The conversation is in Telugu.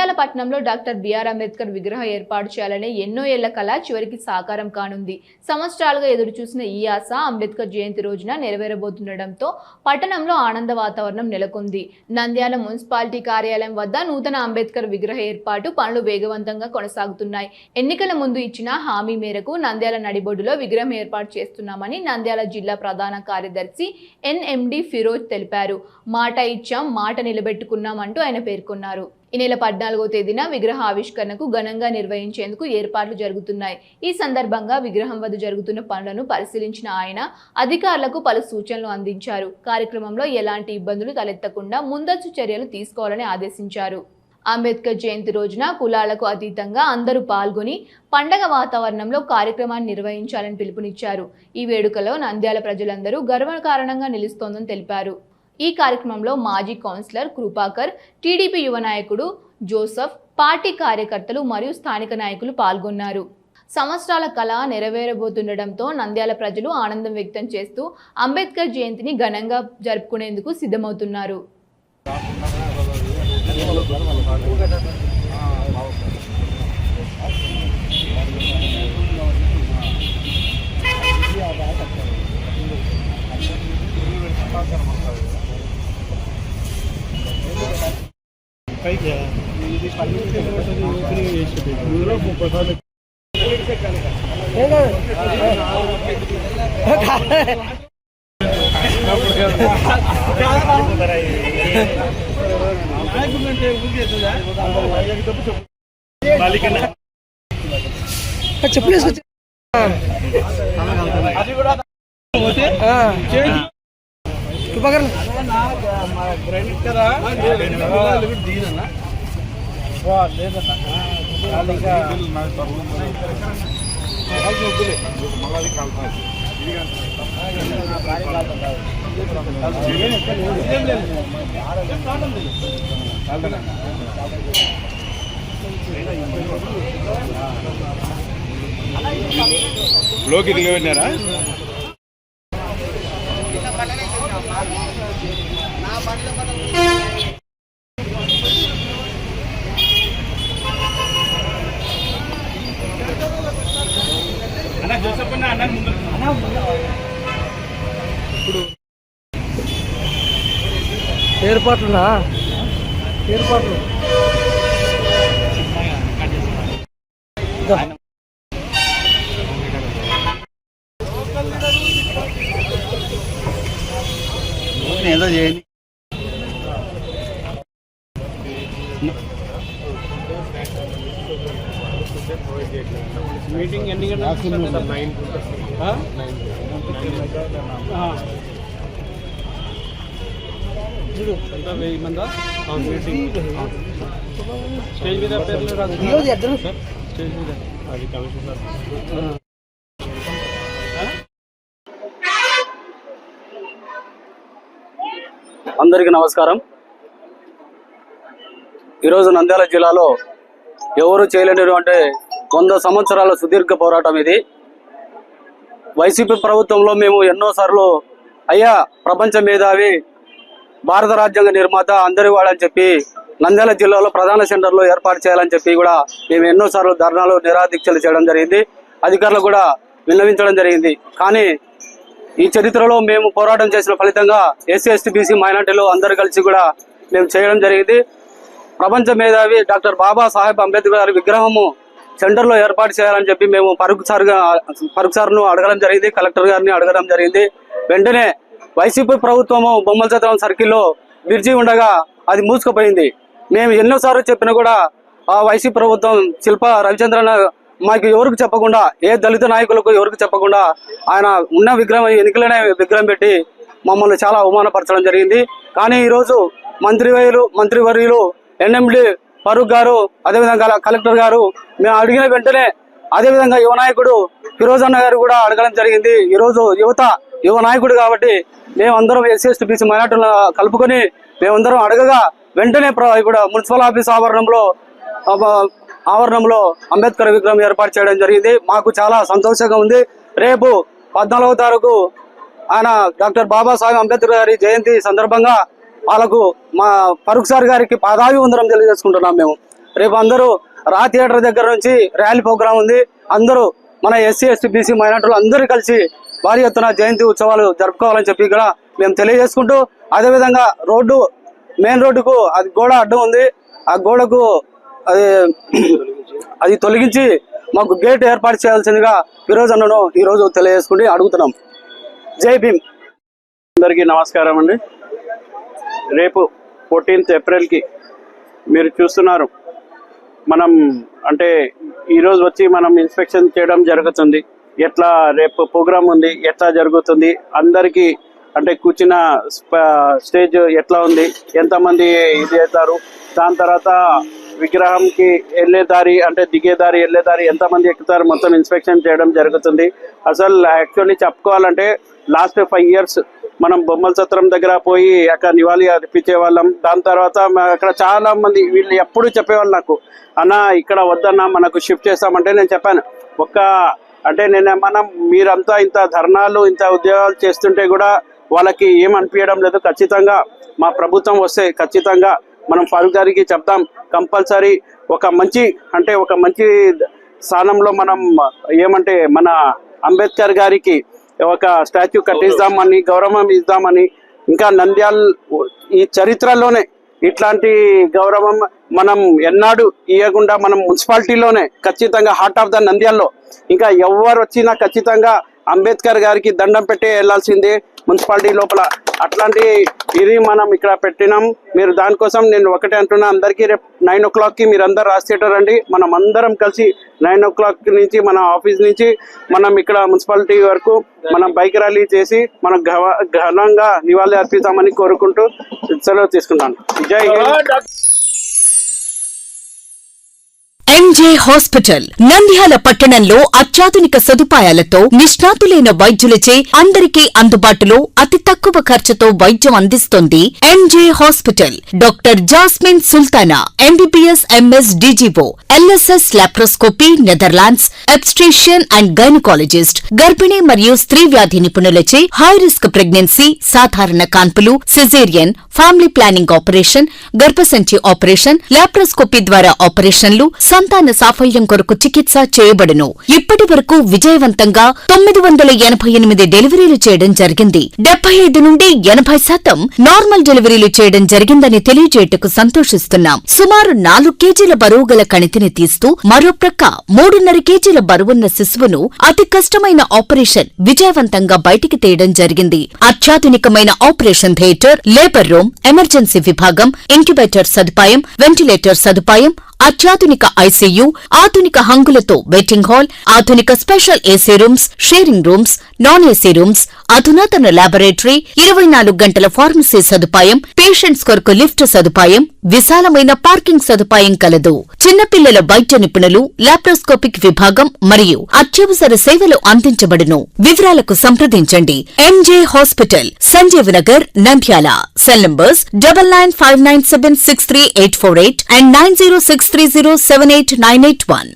నంద్యాల పట్టణంలో డాక్టర్ బిఆర్ అంబేద్కర్ విగ్రహ ఏర్పాటు చేయాలనే ఎన్నో ఏళ్ల కళ చివరికి సాకారం కానుంది. సంవత్సరాలుగా ఎదురుచూసిన ఈ ఆశ అంబేద్కర్ జయంతి రోజున నెరవేరబోతుండటంతో పట్టణంలో ఆనంద వాతావరణం నెలకొంది. నంద్యాల మున్సిపాలిటీ కార్యాలయం వద్ద నూతన అంబేద్కర్ విగ్రహ ఏర్పాటు పనులు వేగవంతంగా కొనసాగుతున్నాయి. ఎన్నికల ముందు ఇచ్చిన హామీ మేరకు నంద్యాల నడిబొడ్డులో విగ్రహం ఏర్పాటు చేస్తున్నామని నంద్యాల జిల్లా ప్రధాన కార్యదర్శి ఎన్ఎండి ఫిరోజ్ తెలిపారు. మాట ఇచ్చాం, మాట నిలబెట్టుకున్నామంటూ ఆయన పేర్కొన్నారు. ఈ నెల 14వ తేదీన విగ్రహ ఆవిష్కరణకు ఘనంగా నిర్వహించేందుకు ఏర్పాట్లు జరుగుతున్నాయి. ఈ సందర్భంగా విగ్రహం వద్ద జరుగుతున్న పనులను పరిశీలించిన ఆయన అధికారులకు పలు సూచనలు అందించారు. కార్యక్రమంలో ఎలాంటి ఇబ్బందులు తలెత్తకుండా ముందస్తు చర్యలు తీసుకోవాలని ఆదేశించారు. అంబేద్కర్ జయంతి రోజున కులాలకు అతీతంగా అందరూ పాల్గొని పండగ వాతావరణంలో కార్యక్రమాన్ని నిర్వహించాలని పిలుపునిచ్చారు. ఈ వేడుకలో నంద్యాల ప్రజలందరూ గర్వకారణంగా నిలుస్తోందని తెలిపారు. ఈ కార్యక్రమంలో మాజీ కౌన్సిలర్ కృపాకర్, టీడీపీ యువ నాయకుడు జోసఫ్, పార్టీ కార్యకర్తలు మరియు స్థానిక నాయకులు పాల్గొన్నారు. సంవత్సరాల కళ నెరవేరబోతుండటంతో నంద్యాల ప్రజలు ఆనందం వ్యక్తం చేస్తూ అంబేద్కర్ జయంతిని ఘనంగా జరుపుకునేందుకు సిద్ధమవుతున్నారు. లోకి దిగబెట్టారా? ఏర్పాట్లు ఏదో చేయండి. మీటింగ్ ఎన్ని గంటలకు? 1000 మందా మీటింగ్? స్టేజ్ మీద పేర్లు రాదు. స్టేజ్ మీద అది కమిషనర్. అందరికీ నమస్కారం. ఈరోజు నంద్యాల జిల్లాలో ఎవరు చేయలేనటువంటి 100 సంవత్సరాల సుదీర్ఘ పోరాటం ఇది. వైసీపీ ప్రభుత్వంలో మేము ఎన్నోసార్లు అయ్యా ప్రపంచ మేధావి, భారత రాజ్యాంగ నిర్మాత అందరి వాడని చెప్పి నంద్యాల జిల్లాలో ప్రధాన సెంటర్లో ఏర్పాటు చేయాలని చెప్పి కూడా మేము ఎన్నోసార్లు ధర్నాలు, నిరాదీక్షలు చేయడం జరిగింది. అధికారులకు కూడా విన్నవించడం జరిగింది. కానీ ఈ చరిత్రలో మేము పోరాటం చేసిన ఫలితంగా ఎస్సీ, ఎస్టీ, బీసీ, మైనార్టీలు అందరు కలిసి కూడా మేము చేయడం జరిగింది. ప్రపంచ మేధావి డాక్టర్ బాబాసాహెబ్ అంబేద్కర్ గారి విగ్రహము సెంటర్లో ఏర్పాటు చేయాలని చెప్పి మేము పరుగు సార్ను అడగడం జరిగింది, కలెక్టర్ గారిని అడగడం జరిగింది. వెంటనే వైసీపీ ప్రభుత్వము బొమ్మల సత్రం సర్కిల్లో బ్రిడ్జి ఉండగా అది మూసుకుపోయింది. మేము ఎన్నోసార్లు చెప్పినా కూడా ఆ వైసీపీ ప్రభుత్వం శిల్ప రవిచంద్రన్ మాకు ఎవరికి చెప్పకుండా, ఏ దళిత నాయకులకు ఎవరికి చెప్పకుండా ఆయన ఉన్న విగ్రహం, ఎన్నికలనే విగ్రహం పెట్టి మమ్మల్ని చాలా అవమానపరచడం జరిగింది. కానీ ఈరోజు మంత్రివర్యులు ఎన్ఎండి ఫరూక్ గారు, అదేవిధంగా కలెక్టర్ గారు మేము అడిగిన వెంటనే, అదేవిధంగా యువ నాయకుడు ఫిరోజ్ అన్న గారు కూడా అడగడం జరిగింది. ఈరోజు యువ నాయకుడు కాబట్టి మేమందరం ఎస్సీ, ఎస్టీ, బీసీ, మైనార్టీలను కలుపుకొని మేమందరం అడగగా వెంటనే ఇప్పుడు మున్సిపల్ ఆఫీస్ ఆవరణంలో అంబేద్కర్ విగ్రహం ఏర్పాటు చేయడం జరిగింది. మాకు చాలా సంతోషంగా ఉంది. రేపు 14వ తారీఖు ఆయన డాక్టర్ బాబాసాహెబ్ అంబేద్కర్ గారి జయంతి సందర్భంగా వాళ్ళకు మా ఫరూక్ సార్ గారికి పాదాభివందనం తెలియజేసుకుంటున్నాం మేము. రేపు అందరూ రా థియేటర్ దగ్గర నుంచి ర్యాలీ ప్రోగ్రాం ఉంది. అందరూ మన ఎస్సీ ఎస్టీ బీసీ మైనార్టీలు అందరూ కలిసి భారీ ఎత్తున జయంతి ఉత్సవాలు జరుపుకోవాలని చెప్పి ఇక్కడ మేము తెలియజేసుకుంటూ, అదేవిధంగా మెయిన్ రోడ్డుకు అది గోడ అడ్డం ఉంది. ఆ గోడకు అది తొలగించి మాకు గేట్ ఏర్పాటు చేయాల్సిందిగా ఫిరోజన్నను ఈరోజు తెలియజేసుకుంటూ అడుగుతున్నాం. జై భీమ్. అందరికీ నమస్కారం అండి. రేపు 14th ఏప్రిల్కి మీరు చూస్తున్నారు, మనం అంటే ఈరోజు వచ్చి మనం ఇన్స్పెక్షన్ చేయడం జరుగుతుంది. ఎట్లా రేపు ప్రోగ్రామ్ ఉంది, ఎట్లా జరుగుతుంది, అందరికీ అంటే కూర్చున్న స్టేజ్ ఎట్లా ఉంది, ఎంతమంది ఇది అవుతారు, దాని తర్వాత విగ్రహంకి వెళ్ళే దారి అంటే దిగే దారి వెళ్ళే దారి ఎంతమంది ఎక్కుతారు, మొత్తం ఇన్స్పెక్షన్ చేయడం జరుగుతుంది. అసలు యాక్చువల్లీ చెప్పుకోవాలంటే లాస్ట్ 5 years మనం బొమ్మల సత్రం దగ్గర పోయి అక్కడ నివాళి అర్పించే వాళ్ళం. దాని తర్వాత అక్కడ చాలా మంది వీళ్ళు ఎప్పుడు చెప్పేవాళ్ళు నాకు, అన్న ఇక్కడ వద్దన్నా మనకు షిఫ్ట్ చేస్తామంటే నేను చెప్పాను అంటే మనం మీరంతా ఇంత ధర్నాలు ఇంత ఉద్యోగాలు చేస్తుంటే కూడా వాళ్ళకి ఏం అనిపించడం లేదు. ఖచ్చితంగా మా ప్రభుత్వం వస్తే ఖచ్చితంగా మనం ఫారూక్ గారికి చెప్తాం, కంపల్సరీ ఒక మంచి స్థానంలో మనం ఏమంటే మన అంబేద్కర్ గారికి ఒక స్టాచ్యూ కట్టిద్దామని, గౌరవం ఇద్దామని, ఇంకా నంద్యాల ఈ చరిత్రలోనే ఇట్లాంటి గౌరవం మనం ఎన్నాడు ఇవ్వకుండా మనం మున్సిపాలిటీలోనే ఖచ్చితంగా హార్ట్ ఆఫ్ ద నంద్యాలలో ఇంకా ఎవరు వచ్చినా ఖచ్చితంగా అంబేద్కర్ గారికి దండం పెట్టి వెళ్లాల్సిందే మున్సిపాలిటీ లోపల. అట్లాంటి ఇది మనం ఇక్కడ పెట్టినాం. మీరు దానికోసం నేను ఒకటే అంటున్నా, అందరికీ రేపు 9 o'clockకి మీరు అందరు రాజ్ థియేటర్ రండి. మనం అందరం కలిసి 9 o'clock నుంచి మన ఆఫీస్ నుంచి మనం ఇక్కడ మున్సిపాలిటీ వరకు మనం బైక్ ర్యాలీ చేసి మనం ఘనంగా నివాళి అర్పిస్తామని కోరుకుంటూ సెలవు తీసుకుంటాను. జై హింద్. ఎంజే హాస్పిటల్ నంద్యాల పట్టణంలో అత్యాధునిక సదుపాయాలతో నిష్ణాతులైన వైద్యులచే అందరికీ అందుబాటులో అతి తక్కువ ఖర్చుతో వైద్యం అందిస్తోంది MJ hospital. Doctor Jasmine Sultana MBBS MS DGO LSS laparoscopy Netherlands obstetrician and gynaecologist. గర్భిణీ మరియు స్త్రీ వ్యాధి నిపుణులచే హై రిస్క్ ప్రెగ్నెన్సీ, సాధారణ కాన్పులు, సిజేరియన్, ఫ్యామిలీ ప్లానింగ్ ఆపరేషన్, గర్భసంచి ఆపరేషన్, లాప్రోస్కోపీ ద్వారా ఆపరేషన్లు, సంతాన సాఫల్యం కొరకు చికిత్స చేయబడును. ఇప్పటి వరకు విజయవంతంగా 988 డెలివరీలు చేయడం జరిగింది. 75 నుండి 80% నార్మల్ డెలివరీలు చేయడం జరిగిందని తెలియజేయటకు సంతోషిస్తున్నాం. సుమారు 4 కేజీల బరువు గల కణితిని తీస్తూ మరో ప్రక్క 3.5 కేజీల బరువున్న శిశువును అతి కష్టమైన ఆపరేషన్ విజయవంతంగా బయటికి తీయడం జరిగింది. అత్యాధునికమైన operation theatre, labour room, emergency విభాగం, ఇంక్యుబేటర్ సదుపాయం, వెంటిలేటర్ సదుపాయం, అత్యాధునిక ఐసీయూ, ఆధునిక హంగులతో వెయిటింగ్ హాల్, ఆధునిక special AC rooms, sharing rooms, non AC rooms, అధునాతన ల్యాబొరేటరీ, 24 గంటల ఫార్మసీ సదుపాయం, పేషెంట్స్ కొరకు లిఫ్ట్ సదుపాయం, విశాలమైన పార్కింగ్ సదుపాయం కలదు. చిన్నపిల్లల వైద్య నిపుణులు, లాప్రోస్కోపిక్ విభాగం మరియు అత్యవసర సేవలు అందించబడును. వివరాలకు సంప్రదించండి. MJ hospital, Sanjeev Nagar, Nandyal. Cell numbers 9959763848 and 9063078981.